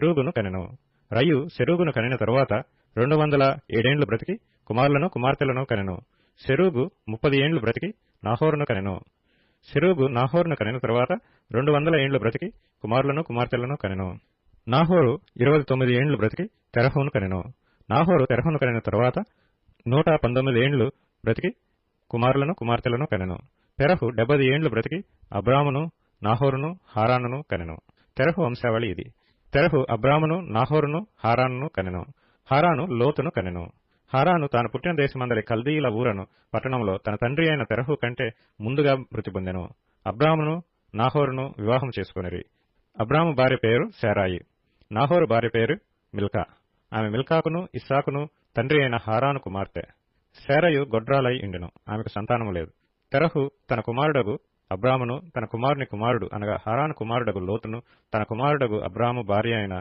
సెరూగును కనెను. రయు సెరూగును కనిన తరువాత 207 ఏండ్లు బ్రతికి కుమారులను కుమార్తెలను కనెను. సెరూగు 30 ఏండ్లు బ్రతికి నాహోరును కనెను. సెరూగు నాహోరును కనిన తరువాత 200 ఏండ్లు బ్రతికి కుమారులను కుమార్తెలను కనెను. నాహోరు 29 ఏండ్లు బ్రతికి తెరహును కనెను. నాహోరు తెరహును కనిన తరువాత 119 ఏండ్లు బ్రతికి కుమారులను కుమార్తెలను కనెను. తెరహు 70 ఏండ్లు బ్రతికి అబ్రామును నాహోరును హారానును కనెను. తెరహు వంశావళి ఇది. తెరహు అబ్రామును నాహోరును హారానును కనెను. హారాను లోతును కనెను. హారాను తాను పుట్టిన దేశమందలి కల్దీయుల ఊరను పట్టణంలో తన తండ్రి అయిన తెరహు కంటే ముందుగా మృతి పొందెను. అబ్రామును నాహోరును వివాహం చేసుకొనిరి. అబ్రాము భార్య పేరు శారాయి. నాహోరు భార్య పేరు మిల్కా. ఆమె మిల్కాకును ఇస్సాకును తండ్రి అయిన హారాను కుమార్తె. శారయు గొడ్రాలై ఉండెను. ఆమెకు సంతానము లేదు. తెరహు తన కుమారుడగు అబ్రామును తన కుమారుని కుమారుడు అనగా హారాను కుమారుడగు లోతును తన కుమారుడగు అబ్రాము భార్య అయిన